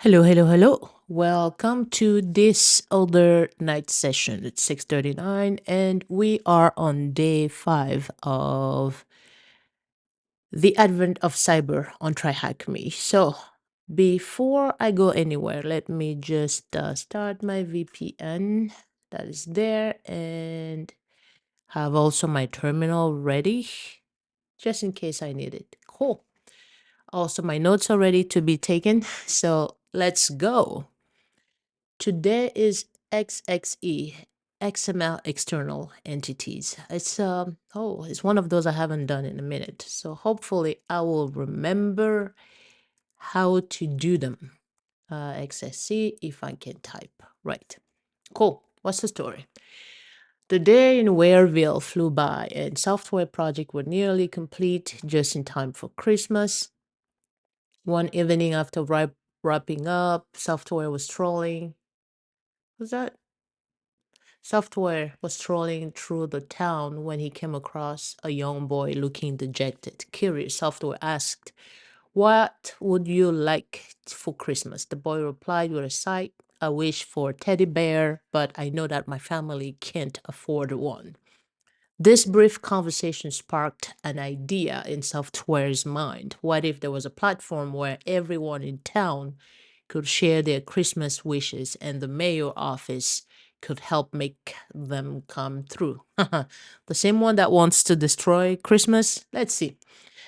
Hello, hello, hello. Welcome to this other night session. It's 6:39 and we are on day 5 of the Advent of Cyber on Try Hack Me. So, before I go anywhere, let me just start my VPN that is there and have also my terminal ready just in case I need it. Cool. Also, my notes are ready to be taken. So, let's go. Today is XXE, XML external entities. It's one of those I haven't done in a minute. So hopefully I will remember how to do them. XSC if I can type. Right. Cool. What's the story? The day in Wareville flew by and software project were nearly complete just in time for Christmas. One evening after wrapping up, software was trolling. Was that Software was strolling through the town when he came across a young boy looking dejected. Curious, Software asked, "What would you like for Christmas?" The boy replied with a sigh, "I wish for a teddy bear, but I know that my family can't afford one." This brief conversation sparked an idea in Software's mind. What if there was a platform where everyone in town could share their Christmas wishes and the mayor office could help make them come through? The same one that wants to destroy Christmas? Let's see.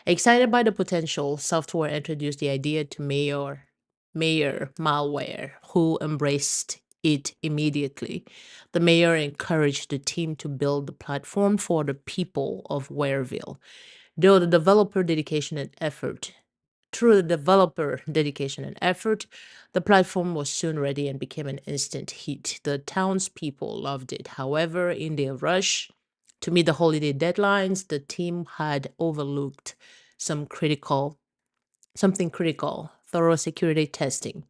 Excited by the potential, Software introduced the idea to Mayor Malware, who embraced it immediately. The mayor encouraged the team to build the platform for the people of Wareville. Though the developer dedication and effort Through the developer dedication and effort, the platform was soon ready and became an instant hit. The townspeople loved it. However, in their rush to meet the holiday deadlines, the team had overlooked some critical something critical, thorough security testing.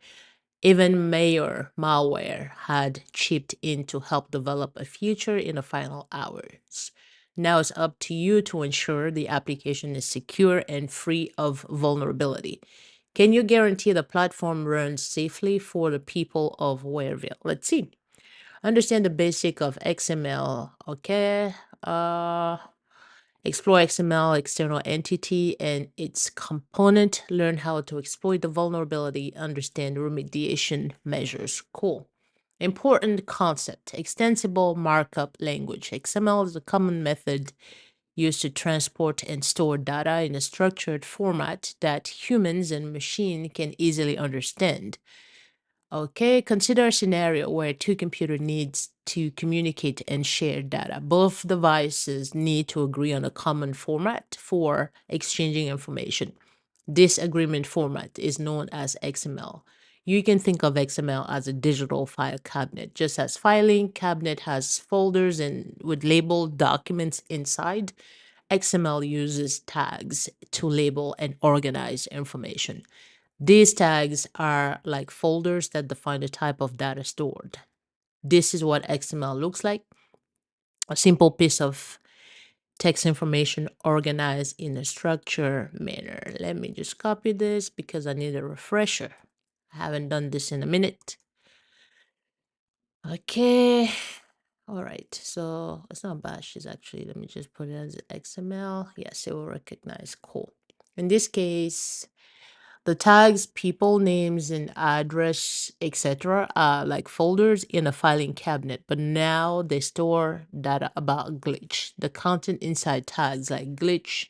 Even Mayor Malware had chipped in to help develop a feature in the final hours. Now it's up to you to ensure the application is secure and free of vulnerability. Can you guarantee the platform runs safely for the people of Wareville? Let's see. Understand the basic of XML. Okay. Explore XML external entity and its component. Learn how to exploit the vulnerability. Understand remediation measures. Cool. Important concept. Extensible markup language. XML is a common method used to transport and store data in a structured format that humans and machine can easily understand. Okay, consider a scenario where two computers needs to communicate and share data. Both devices need to agree on a common format for exchanging information. This agreement format is known as XML. You can think of XML as a digital file cabinet. Just as filing cabinet has folders and with labeled documents inside, XML uses tags to label and organize information. These tags are like folders that define the type of data stored. This is what XML looks like, a simple piece of text information organized in a structured manner. Let me just copy this because I need a refresher. I haven't done this in a minute. Okay. All right. So it's not bash, it's actually, let me just put it as XML. Yes, it will recognize. Cool. In this case, the tags, people, names, and address, etc., are like folders in a filing cabinet, but now they store data about glitch. The content inside tags like glitch,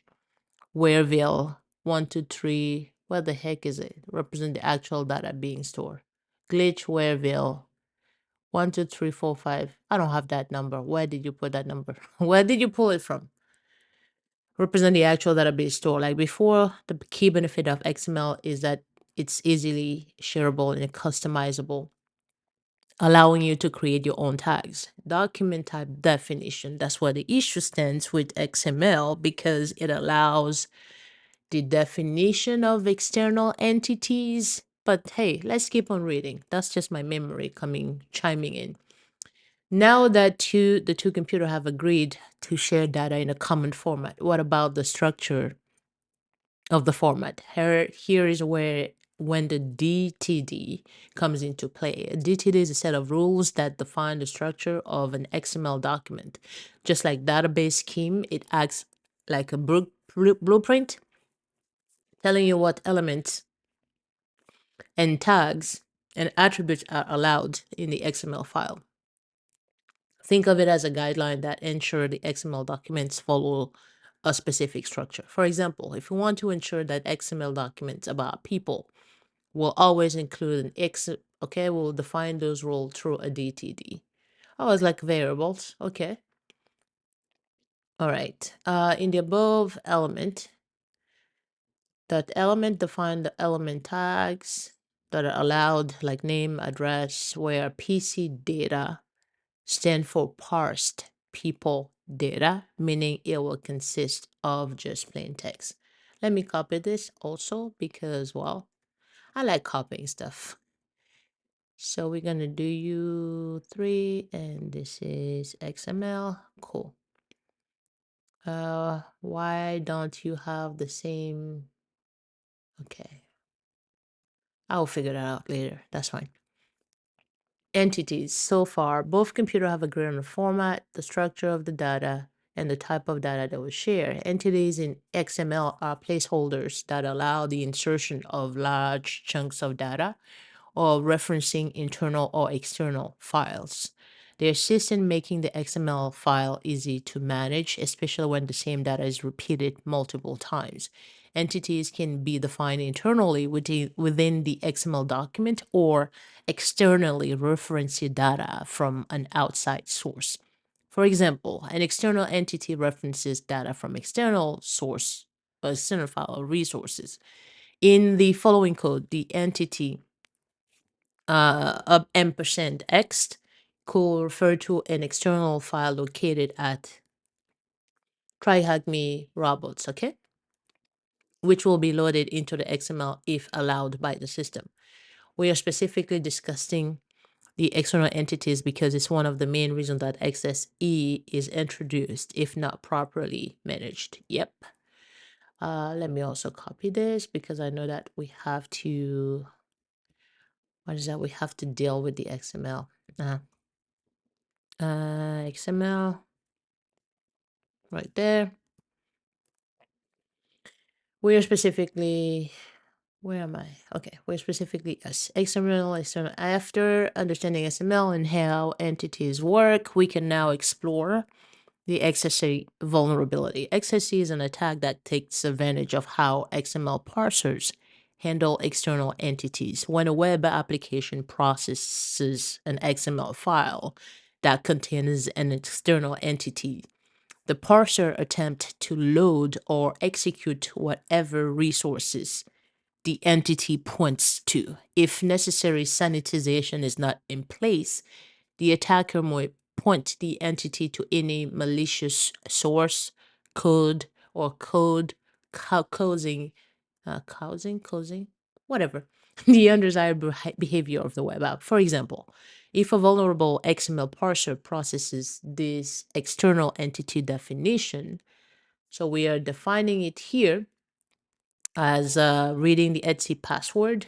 Wareville, 123, what the heck is it? Represent the actual data being stored. Glitch, Wareville, 12345. I don't have that number. Where did you put that number? Where did you pull it from? Represent the actual database store. Like before, the key benefit of XML is that it's easily shareable and customizable, allowing you to create your own tags. Document type definition. That's where the issue stands with XML because it allows the definition of external entities. But hey, let's keep on reading. That's just my memory chiming in. Now that the two computers have agreed to share data in a common format, what about the structure of the format? Here is where when the DTD comes into play. A DTD is a set of rules that define the structure of an XML document. Just like database scheme, it acts like a blueprint telling you what elements and tags and attributes are allowed in the XML file. Think of it as a guideline that ensures the XML documents follow a specific structure. For example, if you want to ensure that XML documents about people will always include an X, okay, we'll define those rules through a DTD. Oh, it's like variables. Okay. All right. In the above element, that element define the element tags that are allowed, like name, address, where PC data stand for parsed people data, meaning it will consist of just plain text. Let me copy this also because, well, I like copying stuff. So we're going to do U3 and this is XML. Cool. Why don't you have the same? Okay. I'll figure that out later. That's fine. Entities. So far, both computers have agreed on the format, the structure of the data, and the type of data that will share. Entities in XML are placeholders that allow the insertion of large chunks of data or referencing internal or external files. They assist in making the XML file easy to manage, especially when the same data is repeated multiple times. Entities can be defined internally within the XML document or externally reference data from an outside source. For example, an external entity references data from external source or external file or resources. In the following code, the entity of %x could refer to an external file located at tryhagme robots, okay? Which will be loaded into the XML if allowed by the system. We are specifically discussing the external entities because it's one of the main reasons that XSE is introduced if not properly managed. Yep. Let me also copy this because I know that we have to, what is that? We have to deal with the XML. XML right there. We are specifically, where am I? Okay, we're specifically XML, external. After understanding XML and how entities work, we can now explore the XSE vulnerability. XSE is an attack that takes advantage of how XML parsers handle external entities. When a web application processes an XML file that contains an external entity, the parser attempts to load or execute whatever resources the entity points to. If necessary sanitization is not in place, the attacker might point the entity to any malicious source, code, or causing, whatever, the undesired behavior of the web app. For example, if a vulnerable XML parser processes this external entity definition, so we are defining it here as reading the Etsy password,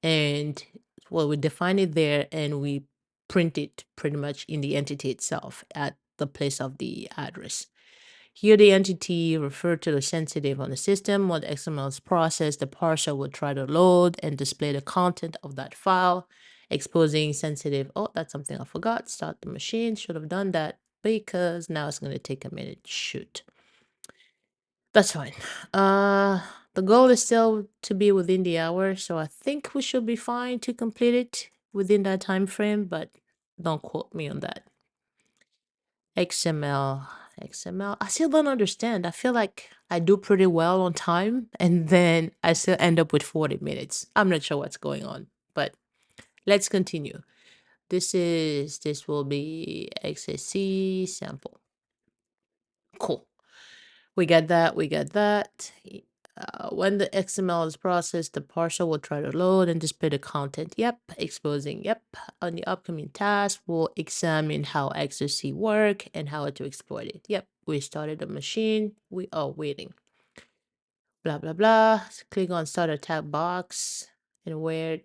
and well, we define it there and we print it pretty much in the entity itself at the place of the address. Here, the entity referred to the sensitive on the system. When the XML is processed, the parser will try to load and display the content of that file, exposing sensitive. Oh, that's something I forgot. Start the machine. Should have done that because now it's going to take a minute. Shoot. That's fine. The goal is still to be within the hour, so I think we should be fine to complete it within that time frame, but don't quote me on that. XML. I still don't understand. I feel like I do pretty well on time, and then I still end up with 40 minutes. I'm not sure what's going on, but let's continue. This will be XSC sample. Cool. We got that. We got that. When the XML is processed, the parser will try to load and display the content. Yep. Exposing. Yep. On the upcoming task, we'll examine how XSC work and how to exploit it. Yep. We started the machine. We are waiting. Blah, blah, blah. Click on start attack box. and where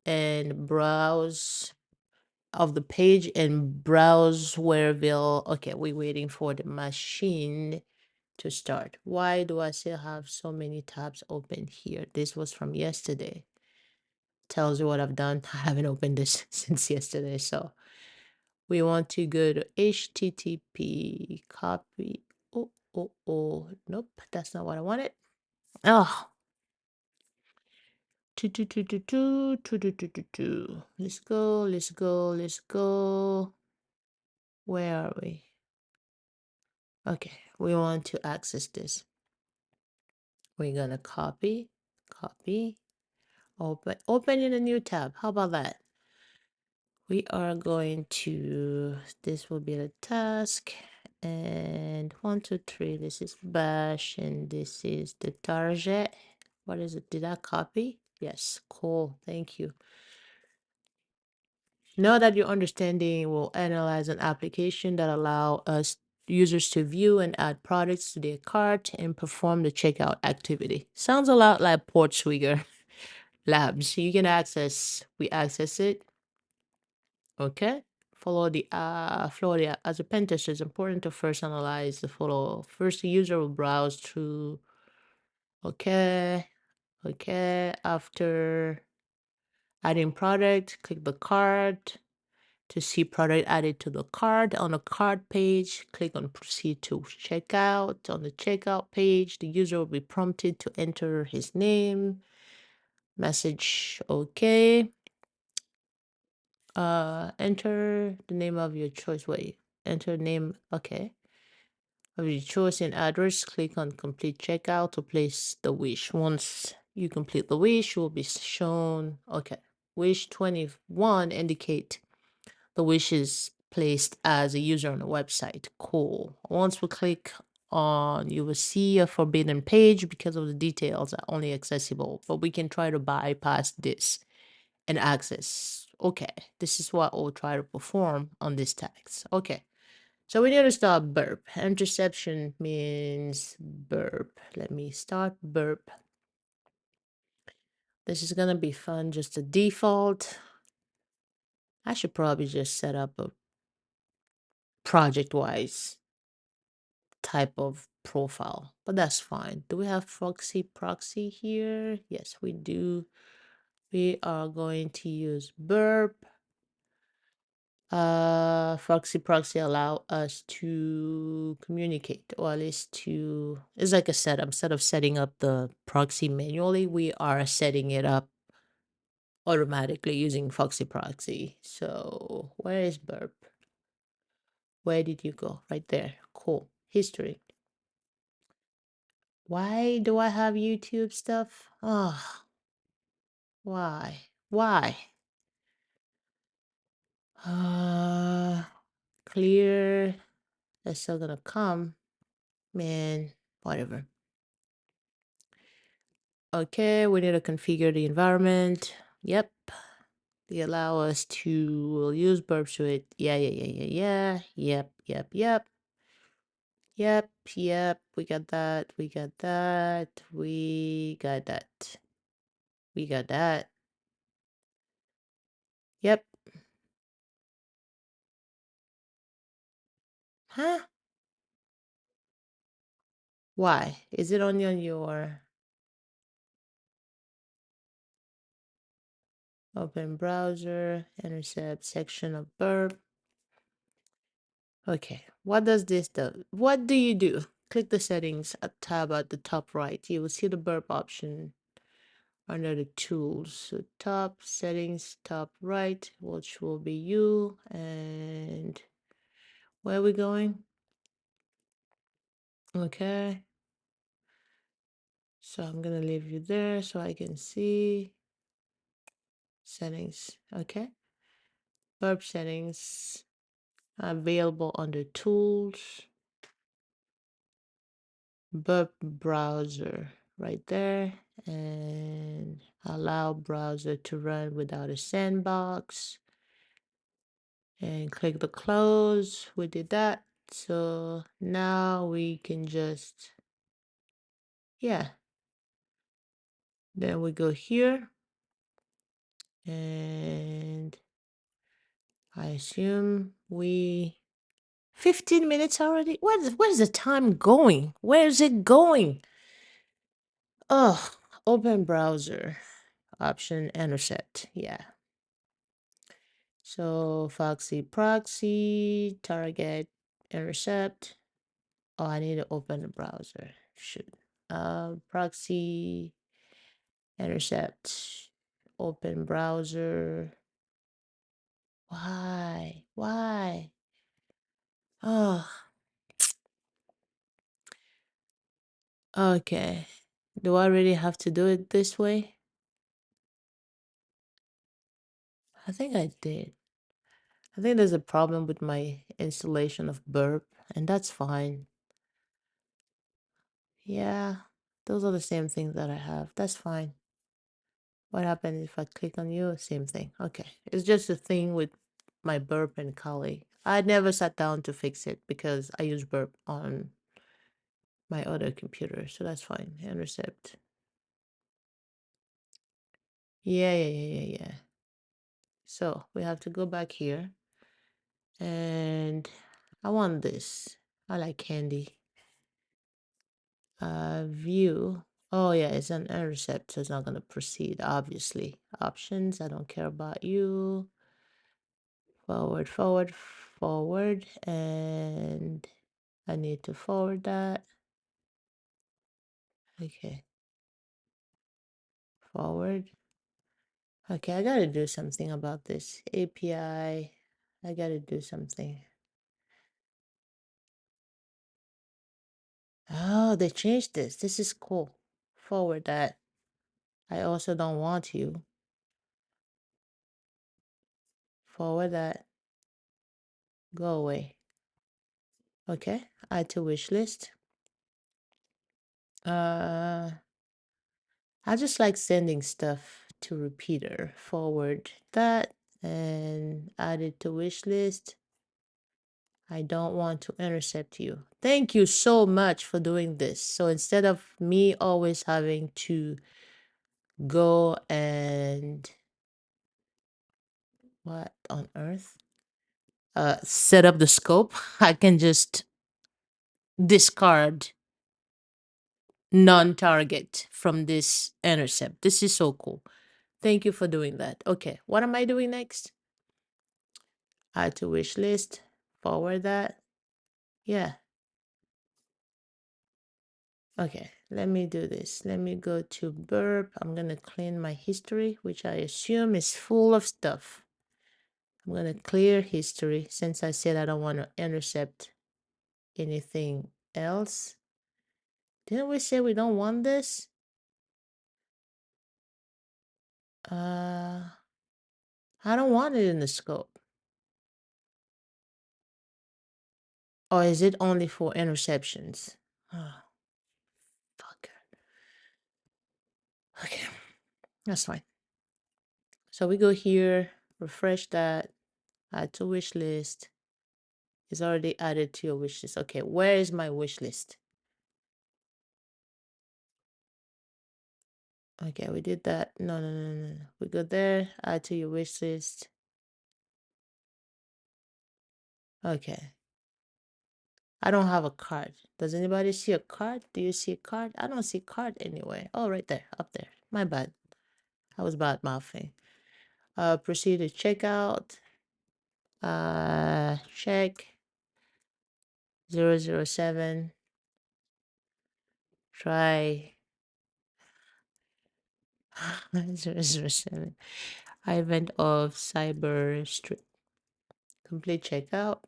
and browse of the page and browse where will. Okay, we're waiting for the machine to start. Why do I still have so many tabs open here? This was from yesterday. Tells you what I've done. I haven't opened this since yesterday. So we want to go to HTTP copy. Nope, that's not what I wanted. Oh, let's go, let's go, let's go. Where are we? Okay, we want to access this. We're gonna copy, open in a new tab. How about that? We are going to, this will be the task, and 1, 2, 3, this is bash, and this is the target. What is it? Did I copy? Yes, cool, thank you. Now that your understanding will analyze an application that allow us users to view and add products to their cart and perform the checkout activity. Sounds a lot like Portswigger Labs. You can we access it. Okay. Follow the as a pen tester, it's important to first analyze the photo. First, the user will browse through. Okay. Okay. After adding product, click the cart. To see product added to the cart, on the cart page, click on proceed to checkout. On the checkout page, the user will be prompted to enter his name, message okay. Enter the name of your choice. Wait, enter name, okay, of your choice and address. Click on complete checkout to place the wish. Once you complete the wish, you will be shown, okay, wish 21 indicate the wish is placed as a user on the website. Cool. Once we click on, you will see a forbidden page because of the details are only accessible, but we can try to bypass this and access. Okay, this is what we'll try to perform on this text. Okay, so we need to start burp. Interception means burp. Let me start burp. This is gonna be fun, just a default. I should probably just set up a project-wise type of profile, but that's fine. Do we have proxy here? Yes, we do. We are going to use burp. Proxy allow us to communicate, or at least to, it's like a setup. Instead of setting up the proxy manually, we are setting it up automatically using Foxy Proxy. So where is burp? Where did you go? Right there. Cool. History. Why do I have YouTube stuff? Oh, why? Why? Uh, clear. That's still gonna come. Man, whatever. Okay, we need to configure the environment. Yep. They allow us to, we'll use burp suite. Yeah. Yep. Yep. We got that. We got that. We got that. We got that. Yep. Huh? Why? Is it only on your open browser, intercept section of burp? Okay, what does this do? What do you do? Click the settings tab at the top right. You will see the burp option under the tools. So top settings, top right, which will be you. And where are we going? Okay. So I'm gonna leave you there so I can see settings. Okay. Burp settings available under tools. Burp browser right there, and allow browser to run without a sandbox, and click the close. We did that. So now we can just, yeah, then we go here. And I assume 15 minutes already? Where's the time going? Where's it going? Oh, open browser. Option intercept. Yeah. So Foxy proxy, target, intercept. Oh, I need to open the browser. Shoot. Proxy, intercept, open browser. Why? Why? Oh, okay. Do I really have to do it this way? I think I did. I think there's a problem with my installation of Burp, and that's fine. Yeah, those are the same things that I have. That's fine. What happens if I click on you? Same thing. Okay. It's just a thing with my Burp and Kali. I never sat down to fix it because I use Burp on my other computer, so that's fine. Intercept. Yeah. So we have to go back here, and I want this. I like candy. View. Oh yeah, it's an intercept, so it's not gonna proceed, obviously. Options, I don't care about you. Forward, and I need to forward that. Okay. Forward. Okay, I gotta do something about this. API. I gotta do something. Oh, they changed this. This is cool. Forward that. I also don't want you. Forward that. Go away. Okay. Add to wish list. I just like sending stuff to repeater. Forward that and add it to wish list. I don't want to intercept you. Thank you so much for doing this. So instead of me always having to go and what on earth? Set up the scope, I can just discard non-target from this intercept. This is so cool. Thank you for doing that. Okay, what am I doing next? Add to wish list, forward that. Yeah. Okay, let me do this. Let me go to burp. I'm gonna clean my history, which I assume is full of stuff. I'm gonna clear history since I said I don't want to intercept anything else. Didn't we say we don't want this? I don't want it in the scope. Or is it only for interceptions? Oh, fuck. Okay, that's fine. So we go here, refresh that, add to wish list. It's already added to your wish list. Okay, where is my wish list? Okay, we did that. No. We go there, add to your wish list. Okay. I don't have a card. Does anybody see a card? Do you see a card? I don't see a card anywhere. Oh, right there, up there. My bad. I was bad mouthing. Proceed to checkout. Check 007. Try 007. Advent of Cyber Street. Complete checkout.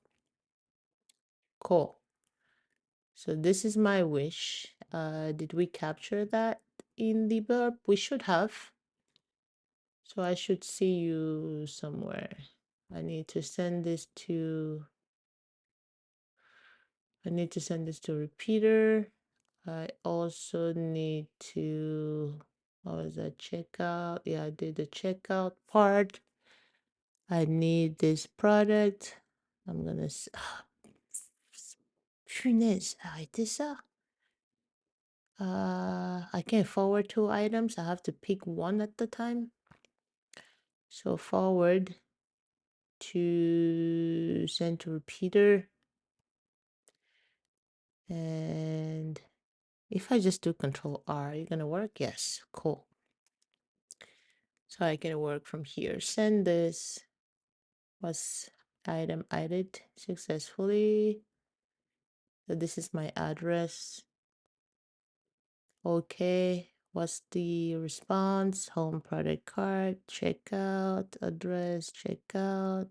Cool. So this is my wish. Did we capture that in the burp? We should have. So I should see you somewhere. I need to send this to repeater. I also need to, what was that, checkout? Yeah, I did the checkout part. I need this product. I'm gonna, punaise, arrêtez ça. I can't forward two items. I have to pick one at the time. So forward to send to repeater. And if I just do Control R, you're gonna work? Yes, cool. So I can work from here. Send this was item added successfully. So this is my address. Okay. What's the response? Home product card, checkout, address, checkout.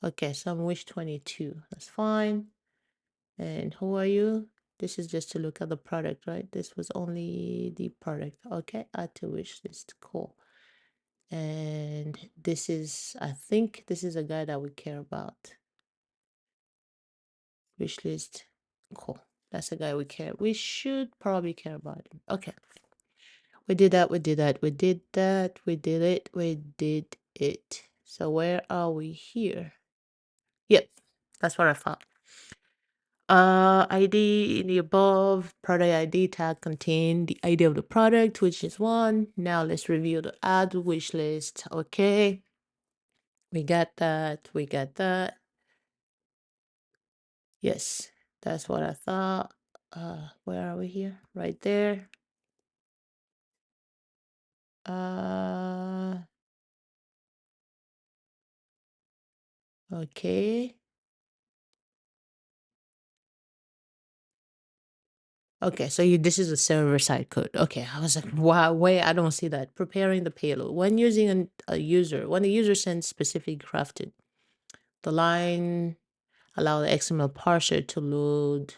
Okay, so I'm wish 22. That's fine. And who are you? This is just to look at the product, right? This was only the product. Okay, add to wish list. Cool. And this is, I think this is a guy that we care about. Wish list. Cool. That's a guy we care. We should probably care about him. Okay. We did that. We did that. We did that. We did it. We did it. So where are we here? Yep. That's what I thought. ID in the above product ID tag contain the ID of the product, which is one. Now let's review the add wish list. Okay. We got that. We got that. Yes, that's what I thought. Where are we here? Right there. Uh, okay. Okay, so this is a server-side code. Okay, I was like, wow, wait, I don't see that. Preparing the payload. When using when a user sends specific crafted, the line allow the XML parser to load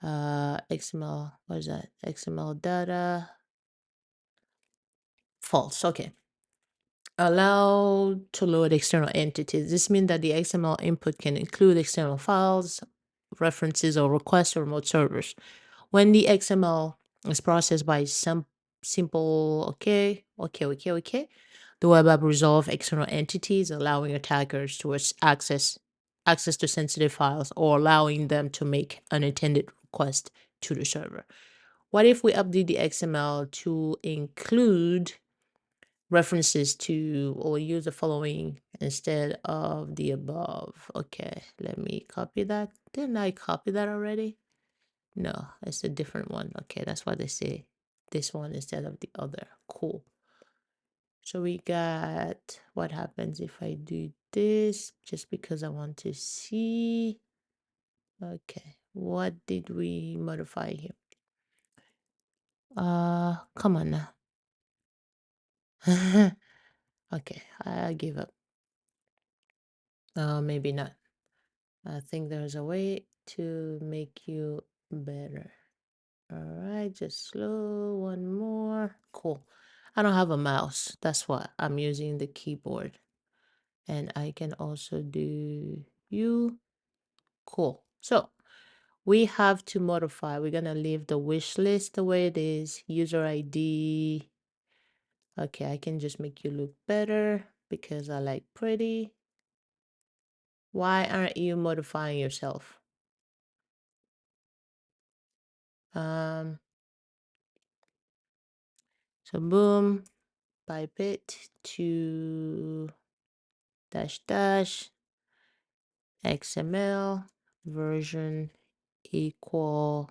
XML, what is that? XML data, false. Okay. Allow to load external entities. This means that the XML input can include external files, references, or requests to remote servers. When the XML is processed by some simple the web app resolve external entities, allowing attackers to access to sensitive files or allowing them to make unintended requests to the server. What if we update the XML to include references to or use the following instead of the above? Okay, let me copy that. Didn't I copy that already? No, it's a different one. Okay, that's why they say this one instead of the other. Cool. So we got what happens if I do this just because I want to see. Okay, what did we modify here? Come on now. Okay, I give up. Maybe not. I think there's a way to make you better. All right, just slow one more. Cool. I don't have a mouse. That's why I'm using the keyboard. And I can also do you. Cool. So we have to modify. We're going to leave the wish list the way it is. User ID. Okay, I can just make you look better because I like pretty. Why aren't you modifying yourself? Um, so boom, pipe it to dash dash XML version equal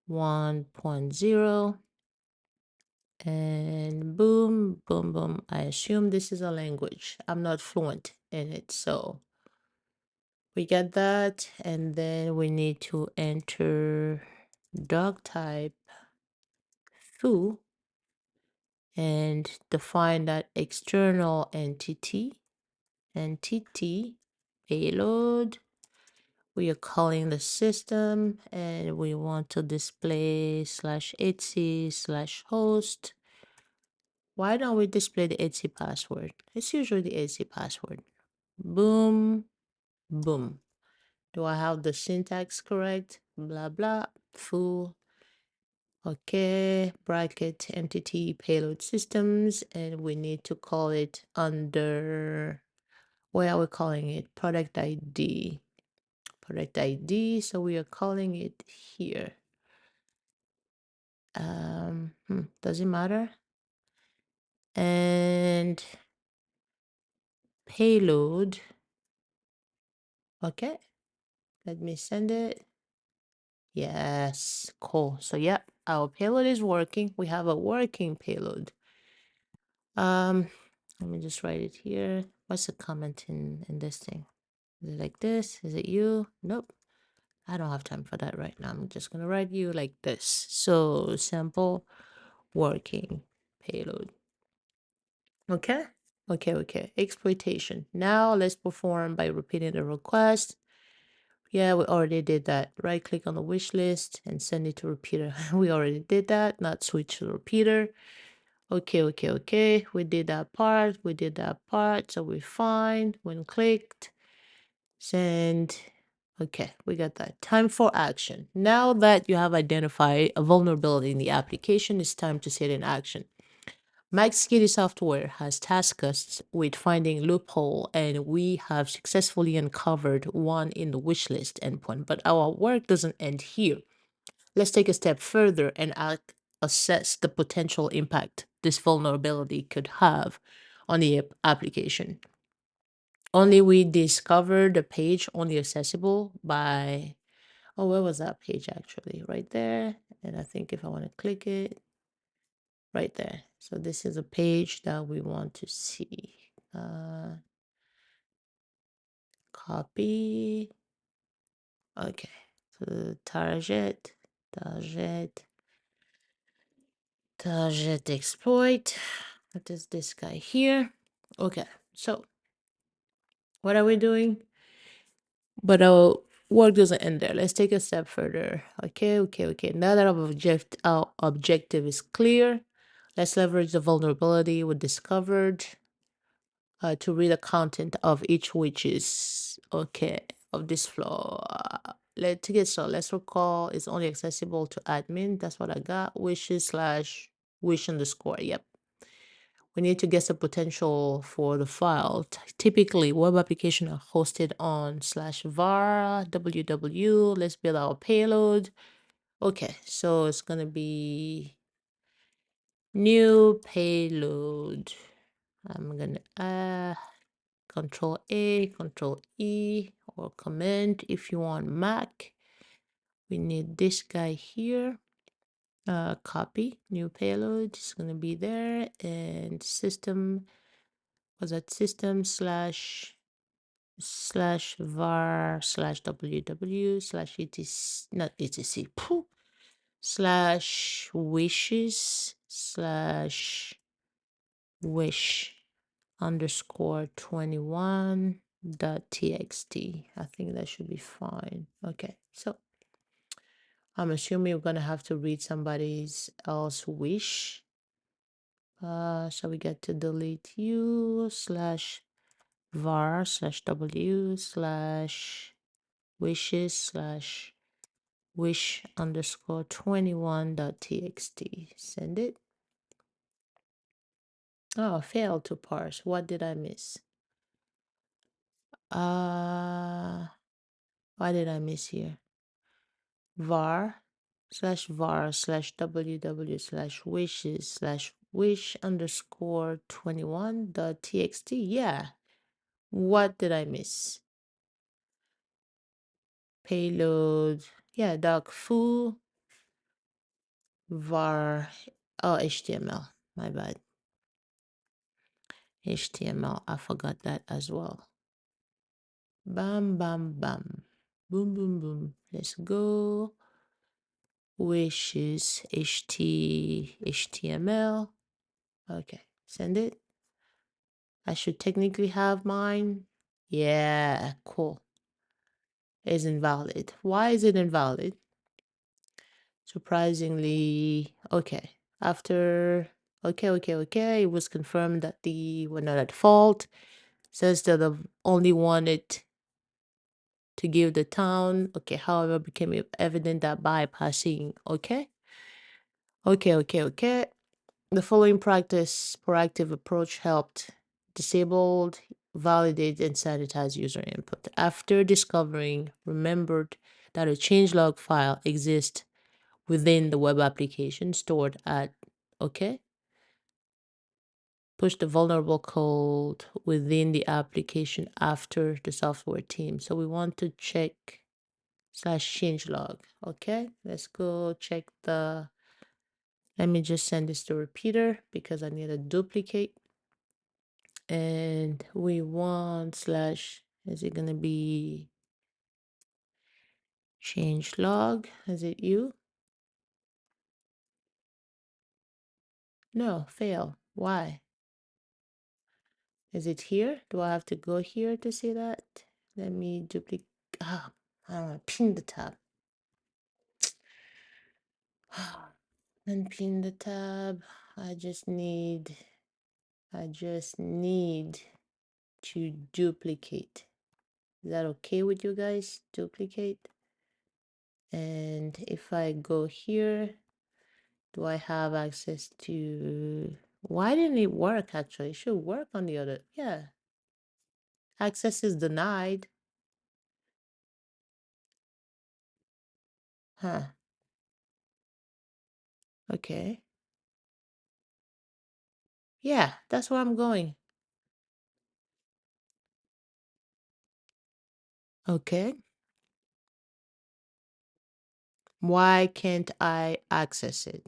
1.0 and boom, boom, boom. I assume this is a language. I'm not fluent in it, so we get that, and then we need to enter dog type foo and define that external entity payload. We are calling the system and we want to display /etc/host. Why don't we display the etc password? It's usually the etc password. Boom, boom. Do I have the syntax correct? Blah, blah, foo. Okay, bracket entity payload systems, and we need to call it under, where are we calling it? Product ID. Product ID, so we are calling it here. Does it matter? and payload. Okay, let me send it. Yes, cool. So yeah, our payload is working. We have a working payload. Let me just write it here. What's the comment in this thing? Is it like this? Is it you? Nope. I don't have time for that right now. I'm just gonna write you like this. So sample working payload. Okay? Okay. Exploitation. Now let's perform by repeating the request. Yeah, we already did that. Right click on the wish list and send it to repeater. We already did that. Not switch to repeater. Okay. We did that part. So we're fine. When clicked, send. Okay, we got that. Time for action. Now that you have identified a vulnerability in the application, it's time to set in action. MaxKitty Software has tasked us with finding loophole, and we have successfully uncovered one in the wishlist endpoint. But our work doesn't end here. Let's take a step further and assess the potential impact this vulnerability could have on the application. Only we discovered the page only accessible by, oh, where was that page actually? Right there. And I think if I want to click it, right there. So this is a page that we want to see. Copy. Okay. So target exploit. What is this guy here? Okay. So what are we doing? But our work doesn't end there. Let's take a step further. Okay. Now that our objective is clear, let's leverage the vulnerability we discovered to read the content of each witches. Okay, of this flow. Let's get started. Let's recall it's only accessible to admin. That's what I got. Wishes slash wish underscore. Yep. We need to guess the potential for the file. Typically, web applications are hosted on slash var www. Let's build our payload. Okay, so it's gonna be new payload. I'm gonna Control A, Control E, or Command if you want Mac. We need this guy here. Copy new payload. It's gonna be there, and system was that system slash var slash ww slash etc not etc poo, slash wishes slash wish underscore 21 dot txt. I think that should be fine. Okay, so I'm assuming we're gonna have to read somebody's else wish. So we get to delete you slash var slash w slash wishes slash wish underscore 21 dot txt. Send it. Oh, failed to parse. What did I miss? What did I miss here? var slash ww slash wishes slash wish underscore 21 dot txt. Yeah. What did I miss? Payload. Yeah, doc foo var. Oh, HTML. My bad. HTML. I forgot that as well. Bam, bam, bam. Boom, boom, boom. Let's go. Wishes HTML. Okay, send it. I should technically have mine. Yeah, cool. Is invalid. Why is it invalid? Surprisingly, okay. After, okay. It was confirmed that we're not at fault. Says that I've only wanted to give the town. Okay, however, became evident that bypassing. Okay. The following proactive approach helped disabled, validate, and sanitize user input. After discovering, remembered that a changelog file exists within the web application stored at, okay? push the vulnerable code within the application after the software team. So we want to check /changelog. Okay, let's go check the, let me just send this to repeater because I need a duplicate. And we want slash, is it gonna be changelog? Is it you? No, fail. Why? Is it here? Do I have to go here to see that? Let me duplicate. Ah, I don't want to pin the tab. Unpin the tab. I just need to duplicate. Is that okay with you guys? Duplicate. And if I go here, do I have access to, why didn't it work actually? It should work on the other, yeah. Access is denied. Huh. Okay. Yeah, that's where I'm going. Okay. Why can't I access it?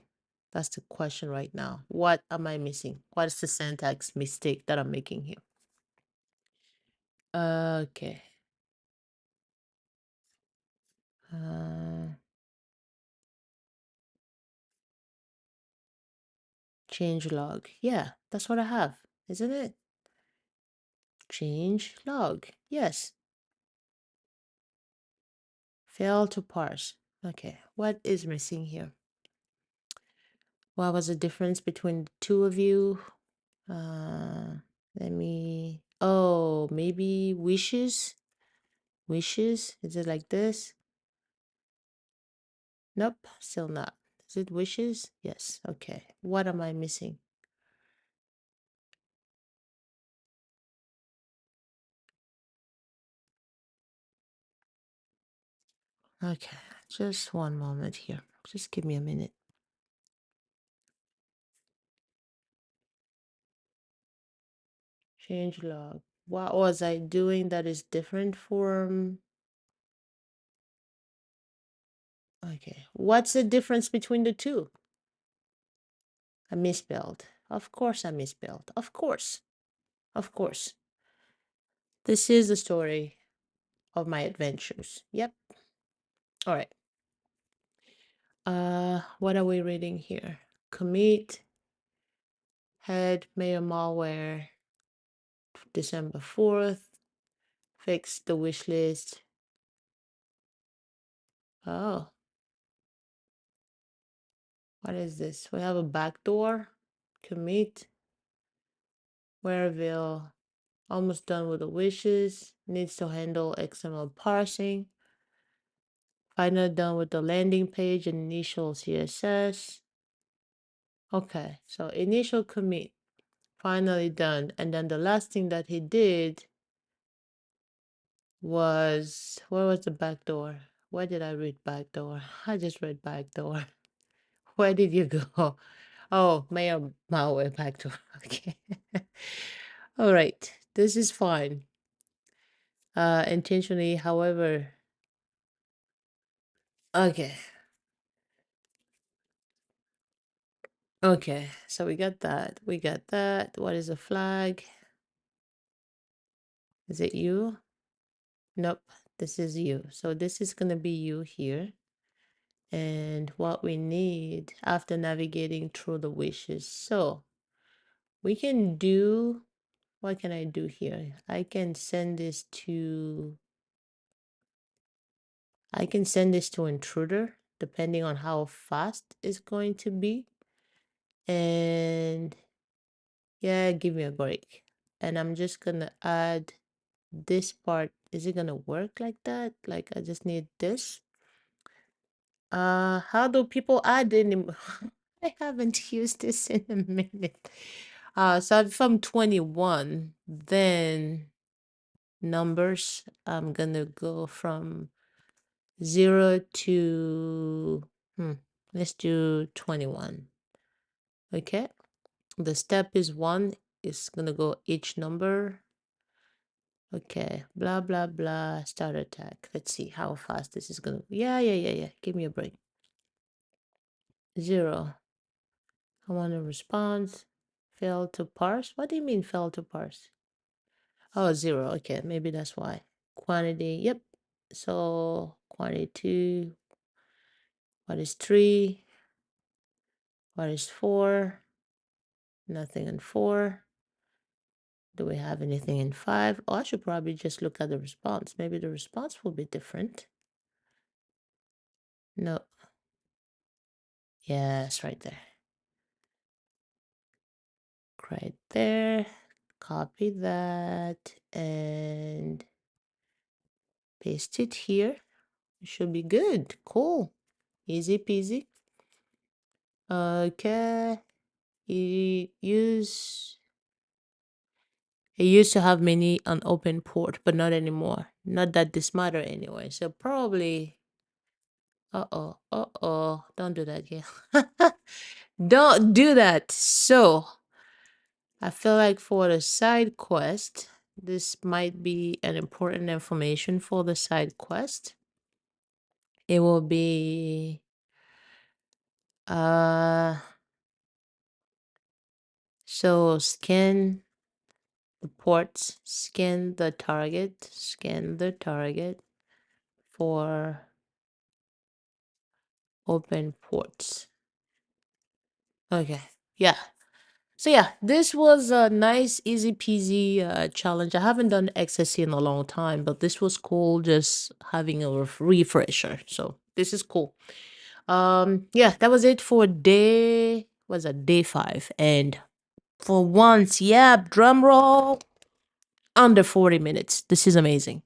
That's the question right now. What am I missing? What is the syntax mistake that I'm making here? Okay. Change log. Yeah, that's what I have, isn't it? Change log. Yes. Fail to parse. Okay. What is missing here? What was the difference between the two of you? Let me, oh, maybe wishes? Wishes? Is it like this? Nope, still not. Is it wishes? Yes. Okay. What am I missing? Okay, just one moment here. Just give me a minute. Change log. What was I doing that is different from... Okay. What's the difference between the two? I misspelled. Of course I misspelled. Of course. Of course. This is the story of my adventures. Yep. All right. What are we reading here? Commit, head, mail malware, December 4th, fix the wish list. Oh, what is this? We have a backdoor, commit, Whereville, almost done with the wishes, needs to handle XML parsing, finally done with the landing page and initial CSS. Okay, so initial commit, finally done. And then the last thing that he did was, where was the backdoor? Where did I read backdoor? I just read backdoor. Where did you go? Oh, mail malware backdoor. Okay. All right. This is fine. Intentionally, however. Okay. Okay. So we got that. We got that. What is a flag? Is it you? Nope. This is you. So this is gonna be you here. And what we need after navigating through the wishes. So we can do, what can I do here? I can send this to intruder, depending on how fast it's going to be. And yeah, give me a break. And I'm just gonna add this part. Is it gonna work like that? Like I just need this. How do people add anymore? I haven't used this in a minute. So if I'm 21, then numbers, I'm gonna go from 0 to, let's do 21. Okay. The step is 1, it's gonna go each number. Okay, blah blah blah. Start attack. Let's see how fast this is gonna. Yeah. Give me a break. 0. I want a response. Fail to parse. What do you mean fail to parse? Oh, 0. Okay, maybe that's why. Quantity. Yep. So quantity 2. What is 3? What is 4? Nothing in 4. Do we have anything in 5? Oh, I should probably just look at the response. Maybe the response will be different. No. Yes, right there. Right there. Copy that and paste it here. It should be good. Cool. Easy peasy. Okay. Use It used to have many unopened port, but not anymore. Not that this matter anyway. So probably, don't do that again. Don't do that. So I feel like for the side quest, this might be an important information for the side quest. It will be uh so scan the ports, scan the target for open ports. Okay. Yeah. So yeah, this was a nice, easy peasy challenge. I haven't done XSC in a long time, but this was cool. Just having a refresher. So this is cool. Yeah, that was it for day 5, and for once, yeah, drum roll, under 40 minutes. This is amazing.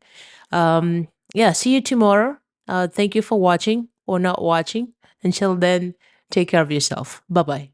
Yeah, see you tomorrow. Thank you for watching or not watching. Until then, take care of yourself. Bye bye.